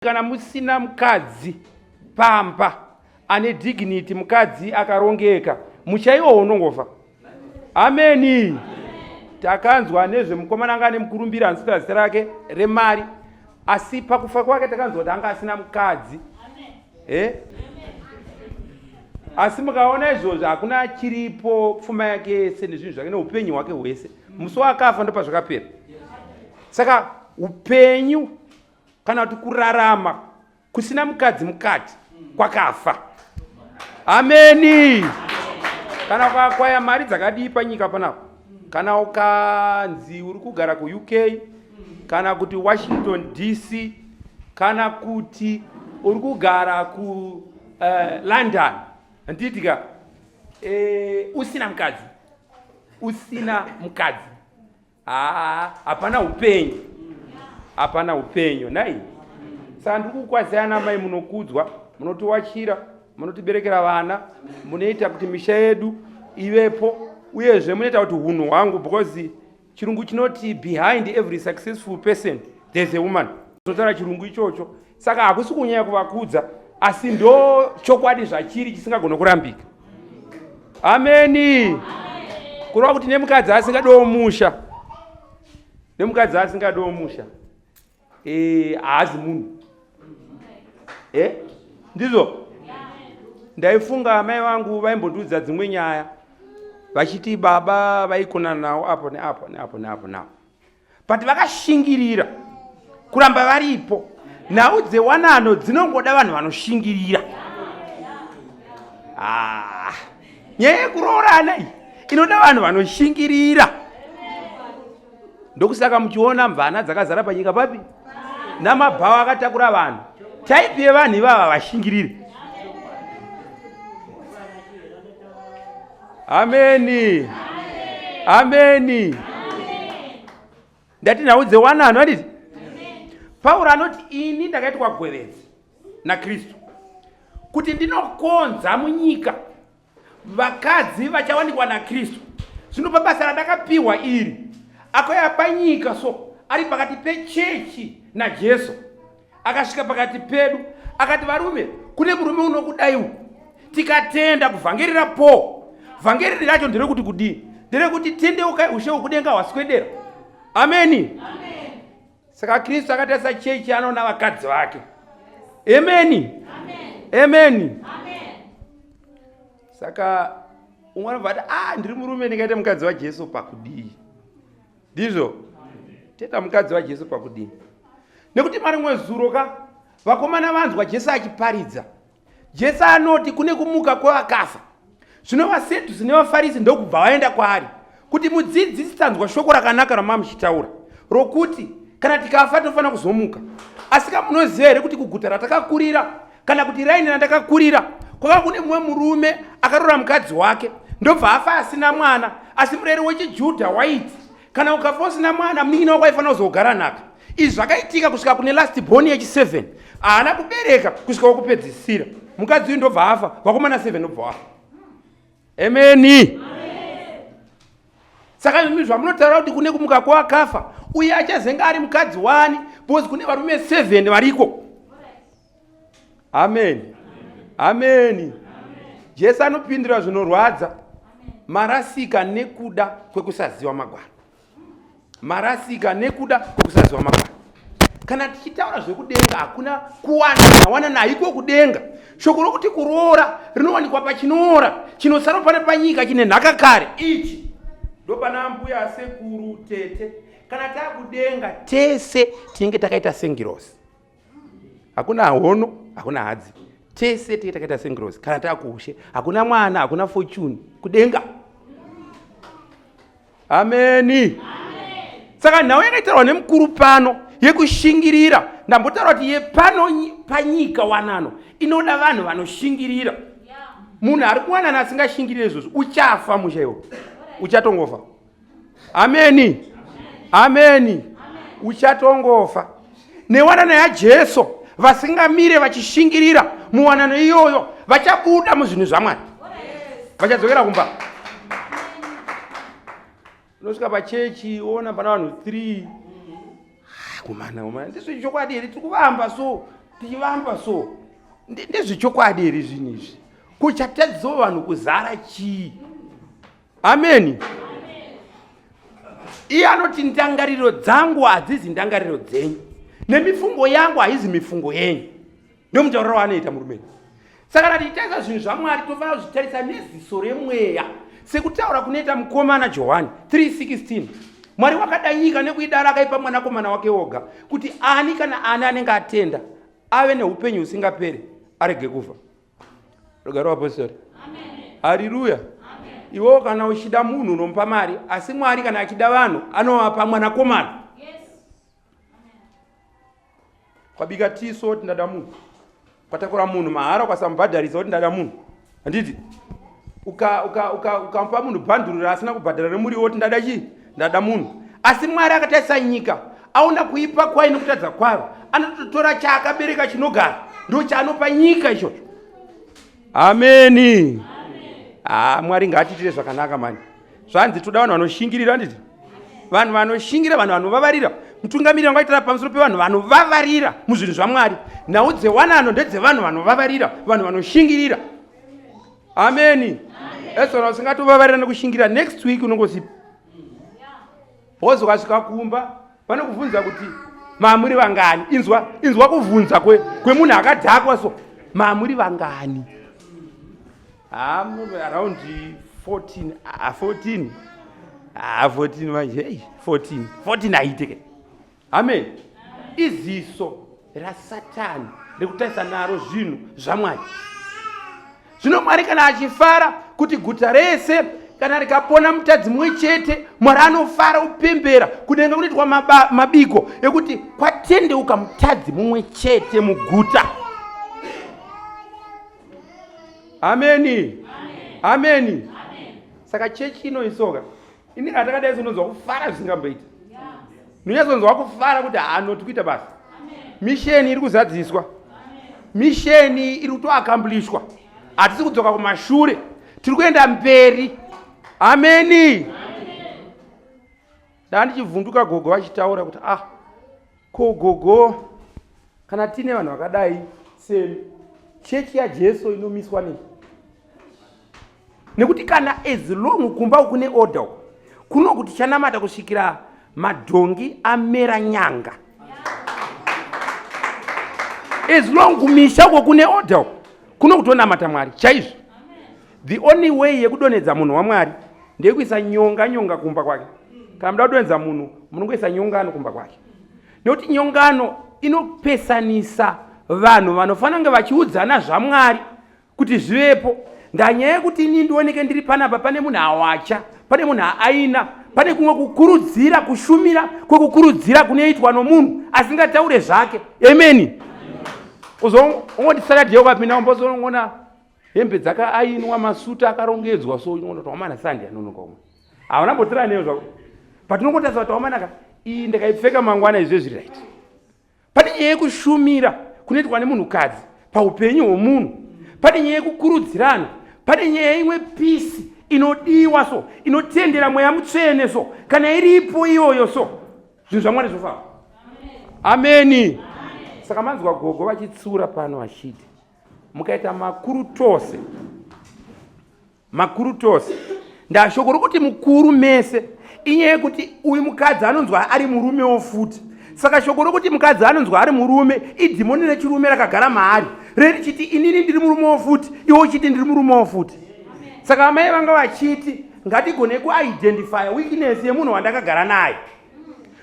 Kana musina mukadzi pamba ane dignity, mukadzi akarongeka, muchaiwo unongofa. Ameni. Takanzwa nezve mukomana anga ane mukurumbira anzita zita rake remari, asi pakufa kwake takanzwa kuti anga asina mukadzi. Asi mukaona izvozvo hakuna chiripo pfuma yake sezvinhu zvake neupenyu hwake hwese. Musi wakafa ndo pazvakapera. Saka upenyu kana kuti kurarama kusina mukadzi mukati kwakafa. Ameni. Kana ukakwaya mari dzakadii panyika panapo, kana ukanzi uri kugara kuUK, kana kuti Washington DC, kana kuti uri kugara ku London, nditika usina mukadzi, usina mukadzi, hapana upenyu, hapana upenyu. Nai saka ndiri kukwazai ana mai, munokudzwa, munotiwachira, munotiberekera vana, munoita kuti misha yedu ivepo, uyezve munoita kuti hunhu hwangu, because chirungu chinoti behind every successful person there's a woman. Totara chirungu ichocho. Saka hakusi kunyanya kuvakudza, asi ndo chokwadi zvachiri chisingagona kurambika. Ameni. Kureva kuti nemukadzi asingadiwo musha, nemukadzi asingadiwo musha, haazi munhu. Ndizvo ndaifunga amai vangu vaimbondiudza dzimwe nyaya, vachiti baba vaikonana nawo apo neapo neapo neapo napo, but vakashingirira kuramba varipo. Nhau dzewanano dzinongoda vanhu vanoshingirira. Nyaya yekuroorana iyi inoda vanhu vanoshingirira. Ndokusaka muchiona mvana dzakazara panyika papi, namabhawa akatakura vanhu. Type yevanhu ivava vashingirire. Ameni. Ameni. Ndati nhau dzewanano handiti? Pauro anoti ini ndakaitwa gweredzi naKristu kuti ndinokonza munyika vakadzi vachawanikwa naKristu. Zvino pabasa randakapiwa iri, akauya panyika so ari pakati pechechi naJesu, akasvika pakati pedu akati, varume, kune murume unokudai uku, tikatenda kuvhangeri po, vhangeri racho nderekuti kudii? Nderekuti tendeukai ushe hwekudenga hwaswedera. Ameni. Saka Kristu akatarisa chechi anoona vakadzi vake. Ameni. Ameni. Saka umwe anobva ati ndiri murume ndingaita mukadzi waJesu pakudii? Ndizvo tenda mukadzi waJesu pakudii? Nekuti marimwe zuro vakomana vanzwa Jesu achiparidza. Jesu anoti kune kumuka kwevakafa. Zvino vaSadhusi nevaFarisi ndokubva vaenda kwaari kuti mudzidzisi, tanzwa shoko rakanaka ramamuchitaura rokuti kana tikafa tofanira kuzomuka. Asi munoziva here kuti kuguta ratakakurira kana kuti raini randakakurira kwanga kune mumwe murume akarora mukadzi wake, ndobva afa asina mwana. Asi mureri wechiJudha waiti kana ukafa usina mwana, munin'ina wako aifanira kuzogara nhaka. Izvi zvakaitika kusvika kune last born yechi7, haana kubereka kusvika wokupedzisira. Mukadzi uyu ndobva afa, vakomana 7 ndobva afa. Ameni. Saka imi zvamunotaura kuti kune kumuka kwevakafa, uye achazenga ari mukadzi wani, because kune varume 7 variko. Amen. Amen. Jesu anopindura zvinorwadza, marasika nekuda kwekusaziva magwaro. Marasika nekuda kwekusaziva magwaro. Kana tichitaura zvekudenga, hakuna kuwana haiko kudenga. Shoko rokuti kuroora rinowanikwa pachinoora, chinosara pane panyika chine nhaka kare. Ichi ndo pana mbuya sekuru tete. Kana takudenga tese tinenge takaita sengirosi. Hakuna hono, hakuna hadzi. Tese tinenge takaita sengirosi. Kana takushe, hakuna mwana, hakuna fortune kudenga. Ameni. Saka nhau yakaitaurwa nemukuru pano yekushingirira. Ndambotaura kuti yepano panyika wanano inoda vanhu vanoshingirira. Munhu ari kuwanana asingashingirire izvozvo uchafa musha iwo, uchatongofa. Ameni. Ameni. Uchatongofa. Newanano yaJesu vasingamire vachishingirira muwanano iyoyo vachabuda muzvinhu zvaMwari, vachadzokera kumba. Unosvika pachechi ona pana vanhu 3 kumana ndizvo chokwadi here, tiri kuvamba so tichivamba so ndezvechokwadi here zvinhu izvi kuchatadzisa vanhu kuzara chii? Ameni. Iye anoti ndangariro dzangu hadzizi ndangariro dzenyu nemifungo yangu haizi mifungo yenyu. Ndio mutauriro waanoita murumeni. Saka kana tichitarisa zvinhu zvaMwari tofanira kuzvitarisa neziso remweya, sekutaura kunoita mukomana Johani 3:16. Mwari wakada nyika nekuidaro akaipa mwanakomana wake woga, kuti ani kana ani anenge atenda ave neupenyu husingaperi arege kufa. Rugare wapostori. Haleluya. Iwo kana uchida munhu unomupa mari, asi Mwari kana achida vanhu anovapa mwanakomana. Kwabika tiso kuti ndada munhu, kwatakura munhu mahara ukasamubhadharisa kuti ndada munhu, handiti ukamupa munhu bhandurira asina kubhadhara remuriwo kuti ndada chii? Ndada munhu. Asi Mwari akatarisa nyika, aona kuipa kwayo nekutadza kwayo, anototora chaakabereka chinogara ndo chaanopa nyika ichocho. Ameni. Mwari ngaatiitire zvakanaka mani. Zvanzi toda vanhu vanoshingirira, handiti vanhu vanoshingira, vanhu vanovavarira. Mutungamiriri wangaitira pamusoro pevanhu vanovavarira muzvinhu zvaMwari. Nhau dzewanano ndedzevanhu vanovavarira, vanhu vanoshingirira. Ameni. Esora usingatovavarira nekushingirira, next week unongosipa. Hozi ukasvika kumba vanokubvunza kuti mamuri vangani. Inzwa kubvunza kwemunhu akadhakwa so. Mamuri vangani? Around 14. 14 manje. 14 haitike. Amen. Iziso raSatani rekutarisa naro zvinhu zvaMwari. Zvino Mwari kana achifara kuti guta rese kana rikapona mutadzi mumwe chete, Mwari anofara upembera kudenga kunoitwa mabiko ekuti kwatendeuka mutadzi mumwe chete muguta. Ameni. Ameni. Saka chechi inoisoka ini katakadai sononzwa kufara zvisingamboita. Nonyazonzwa kufara kuti tikuita basi. Misheni iri kuzadziswa. Misheni iri kutoakambilishwa. Hatisi kudzoka kumashure, tiri kuenda mberi. Ameni. Ndichivhunduka gogo vachitaura kuti ko gogo, kana tine vanhu vakadai semi, chechi yaJesu inomiswa nei? Nekuti kana as long kumba kune order kuno kuti chanamata kusvikira madhongi amera nyanga. As long kumisha uko kune order kuno kutonamata Mwari chaizvo. The only way yekudonedza munhu waMwari ndeyekuisa nyonga kumba kwake. Kana muda kudonedza munhu munongoisa nyongano kumba kwake. Nekuti nyongano inopesanisa vanhu vanofana kunge vachiudzana zvaMwari kuti zvivepo. Ndanyaya yekuti ini ndioneke ndiri panapa, pane munhu awacha, pane munhu aina, pane kumwe kukurudzira, kushumira kwekukurudzira kunoitwa nomunhu asingataure zvake. Ameni. Ungoti Saturday ukapinda umbozongoona hembe dzakaainwa, masuta akarongedzwa so unoona kuti wamana Sunday anonoka umwe. Hauna mbotira neyo zvako. Patinongotarisa kuti wamana iyi ndakaipfeka mangwana izvezvi right. Pane nyaya yekushumira kunoitwa nemunhukadzi paupenyu hwomunhu. Pane nyaya yekukurudzirana. Pane nyaya imwe peace inodiwa so, inotendera mweya mutsvene so, kana iripo iyoyo so, zvinhu zvaMwari zvofamba. Ameni. Saka manzwa gogo vachitsura pano vachiti mukaita makuru tose, ndashoko rokuti mukuru mese inyaya yekuti uyu mukadzi anonzwa ari murume wofuti. Saka shoko rokuti mukadzi anonzwa ari murume idhimoni rechirume rakagara maari rerichiti inini ndiri murume wofuti, iwo uchiti ndiri murume wofuti. Saka amai vanga vachiti ngatigone kuidentifya weakness yemunhu wandakagara naye,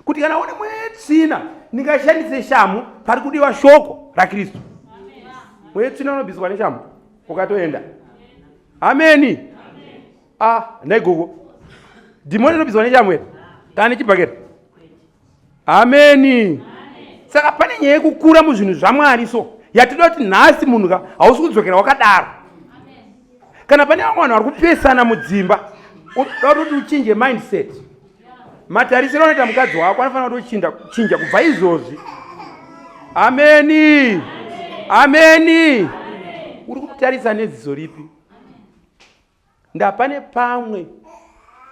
kuti kana une mwetsvina ndingashandise shamu pari kudiwa shoko raKristu. Mwetsvina unobviswa neshamu ukatoenda. Ameni. Naigogo dhimoni inobviswa neshamu here kana nechibhakera. Ameni. Saka pane nyaya yekukura muzvinhu zvaMwari so yatinoda kuti nhasi munhu hausi kudzokera wakadaro. Kana pane vamwe vanhu vari kupesana mudzimba, unoda kuti uchinje mindset. Matarisiro anoita mukadzi wako anofanira kuti uchinja kubva izvozvi. Ameni. Ameni. Uri kutarisa neziso ripi? Ndapane pamwe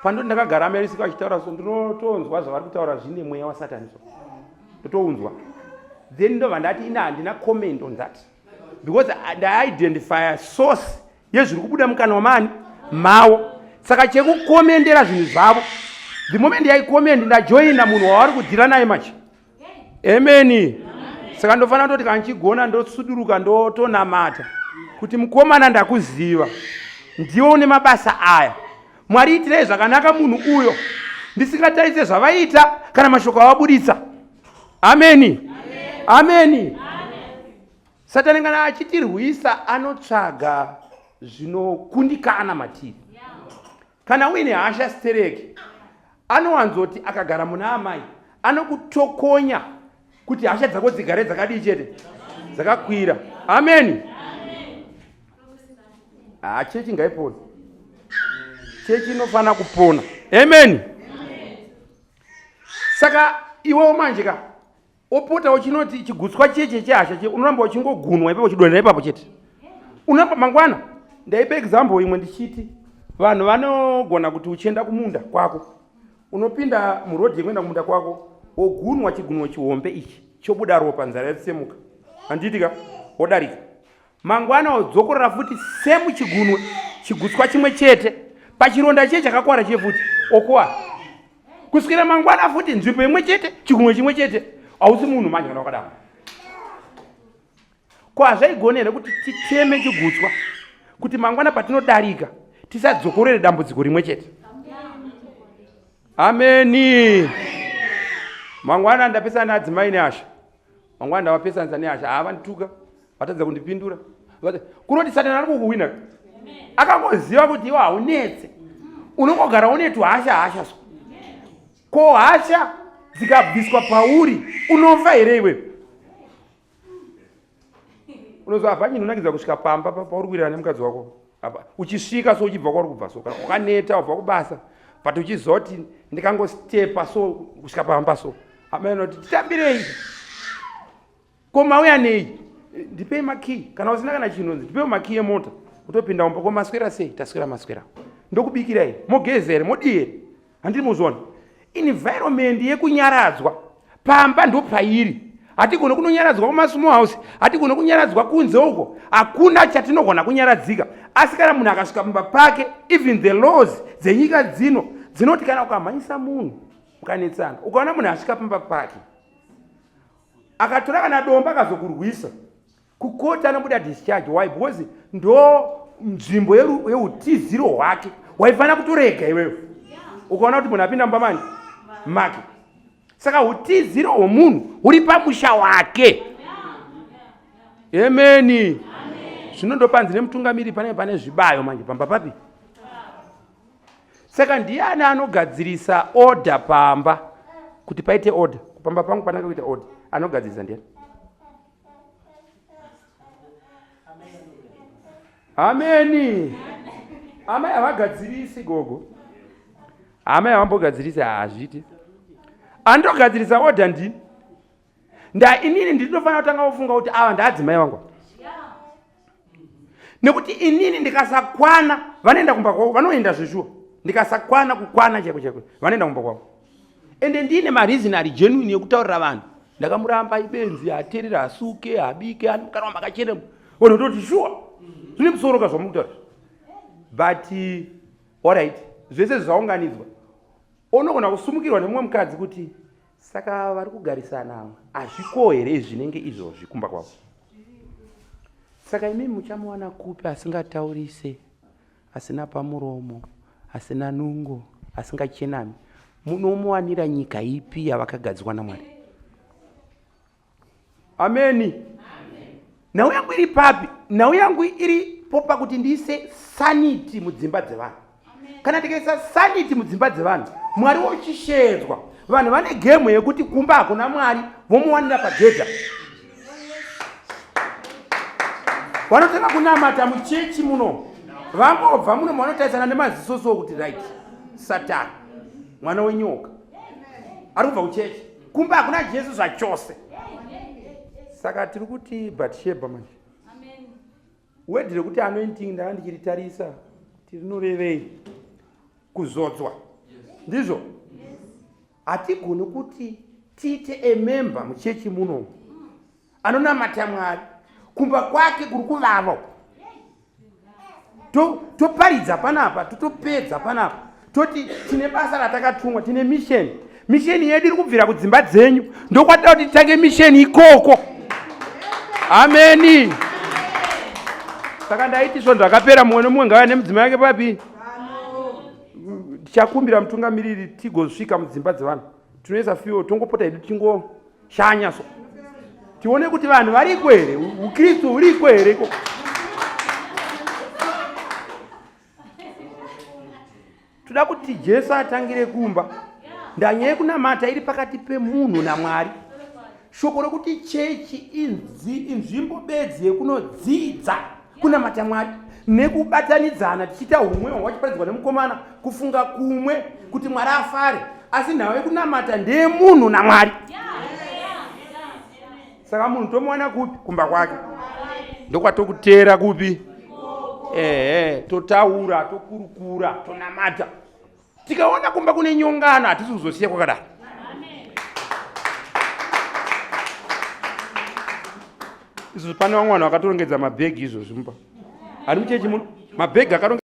pando ndakagara Amerika achitaura so ndinotonzwa zvavari kutaura zvine mweya waSatani so. Ndotounzwa. then ndobva ndati ina handina comment on that because ndaidentifya source yezviri kubuda mukanwa mani mawo. Saka chekukomendera zvinhu zvavo, the moment yaikomendi ndajoina munhu wavari kudhira naye machi. Amen. Saka ndofanira kutoti kana nchigona ndosuduruka ndotonamata kuti mukomana ndakuziva, ndiwe une mabasa aya, Mwari itirei zvakanaka munhu uyo ndisingatarise zvavaita kana mashoko avabuditsa. Ameni. Ameni. Satani kana achitirwisa anotsvaga zvinokundikana matiri. Kana uine hasha stereki, anowanzoti akagara muna amai anokutokonya kuti hasha dzako dzigare dzakadii chete, dzakakwira. Ameni. Chechi ngaipone. Chechi inofana kupona. Amen. Saka iwewo manje ka opota uchinoti chigutswa cheche chehasha unoramba uchingogunwa ipapo uchidonera ipapo chete. Unoramba mangwana. Ndaipe example imwe ndichiti vanhu vanogona kuti uchienda kumunda kwako, unopinda murodhi yekuenda kumunda kwako, ogunwa chigunwa chihombe ichi chobuda ropa, nzara yatsemuka, handitika odarika. Mangwana odzokorera futi semu chigunwe chigutswa chimwe chete pachironda chiye chakakwara chefuti okuwa. Kusvikira mangwana futi nzvimbo imwe chete chigunwe chimwe chete, hausi munhu manje kana wakadaro. Ko hazvaigonera kuti titeme chigutswa kuti mangwana patinodarika tisadzokorere dambudziko rimwe chete. Ameni. Mangwana ndapesana nadzimai nehasha, mangwana ndavapesanisa nehasha, havandituka vatadza kundipindura. Kunoti Satani ari kukuwina, akangoziva kuti iwe haunetse, unongogara une tuhasha. Ko hasha dzikabviswa pauri unofa here iwewe? Unozwa hapana unonakidza kusvika pamba pauri kuwirirana nemukadzi wako. Uchisvika so uchibva kwauri kubva so, kana ukaneta ubva kubasa, but uchizoti ndikangostepa so kusvika pamba so. Ameno kuti titambirei. Ko mauya nei? Ndipei makii. Kana usina kana chinonzi ndipei makii emota. Utopinda umba ko maswera sei? Taswera maswera. Ndokubikirai, mogezere, modie. Handiri muzona. Environment yekunyaradzwa pamba ndo pairi. Hatigona kunonyaradzwa kumasumo house, hatigona kunyaradzwa kunze uko. Hakuna chatinogona kunyaradzika. Asi kana munhu akasvika pamba pake, even the laws dzenyika dzino dzinoti kana ukamhanyisa munhu ukanetsana, ukaona munhu asvika pamba pake akatora kana domba akazokurwisa, kukoti anobuda discharge. Why? Because ndo nzvimbo yeutiziro hwake waifana kutorega iwewe. Ukaona kuti munhu apinda mumba make, saka utiziro hwomunhu huri pamusha wake. Ameni. Zvinondopa ndine mutungamiri pane zvibayo manje pamba papi. Saka ndiani anogadzirisa order pamba kuti paite order? Pamba pangu panaka kuita order. Anogadzirisa ndiani? Ameni. Amai havagadzirisi gogo. Amai havambogadzirisi hazviti. Andogadzirisa order ndini. Inini ndinofanira kutanga kufunga kuti ava ndaadzimai vangu. Nekuti inini ndikasakwana vanoenda kumba kwavo, vanoenda zveshuwa. Ndikasakwana kukwana cheko vanoenda kumba kwavo. Ende ndine mareasonary genuine yekutaurira vanhu. Ndakamuramba ibenzi, aterera, asuke, abike, kana wamakachena. Unototi shuwa. Zvine musoro kazvamutaura. But alright, zvese zvaunganidzwa. Unogona kusumukirwa nemumwe mukadzi kuti saka vari kugarisana hazviko here zvinenge izvozvi kumba kwavo. Saka imi muchamuwana kupi asingataurise, asina pamuromo, asina nungo, asingachenami? Munomuwanira nyika ipi yavakagadzirwa naMwari? Ameni. Nhau yangu iri papi? Nhau yangu iri popa kuti ndiise sanity mudzimba dzevanhu. Kana ndikaisa sanity mudzimba dzevanhu, Mwari wochishedzwa. Vanhu vane game yekuti kumba hakuna Mwari, vomuwanira pagedha. Vanotanga kunamata muchechi muno. Vangobva muno vanotarisana nemaziso so kuti right. Satani, mwana wenyoka. Ari kubva kuchechi. Kumba hakuna Jesu zvachose. Saka tiri kuti Bathsheba manje. Amen. Wedire kuti anointing ndanga ndichiritarisa tirinorevei kuzodzwa. Ndizvo? Hatigoni kuti tiite a member muchechi muno anonamata Mwari, kumba kwake kuri kuvava. Toparidza panapa, totopedza panapa, toti tine basa ratakatumwa, tine misheni. Misheni yedu iri kubvira kudzimba dzenyu, ndokwatida kuti titange misheni ikoko. Ameni. Saka ndaiti svondo akapera mumwe nomumwe ngava nemudzimai yake papi. Tichakumbira mutungamiriri tigosvika mudzimba dzevanhu. Tinoisa fiyo tongopota hedu tingoshanya so. Tione kuti vanhu variko here, uKristu huriko here iko. Toda kuti Jesu atangire kumba. Ndanyaya yekunamata iri pakati pemunhu naMwari. Shoko rokuti chechi inzvimbo bedzi yekunodzidza kunamata Mwari nekubatanidzana tichiita humwe hwachiparidzwa nemukomana, kufunga kumwe kuti Mwari afare, asi nhau yekunamata ndeyemunhu naMwari. Saka munhu tomuwana kupi? Kumba kwake. Ndokwatokutera kupi? Totaura, tokurukura, tonamata. Tikaona kumba kune nyongano hatisi kuzosiya kwakadaro. Izvo pane vamwe vanhu vakatorongedza mabhegi izvozvi mumba. Ari muchechi muno mabhegi akarongedzwa.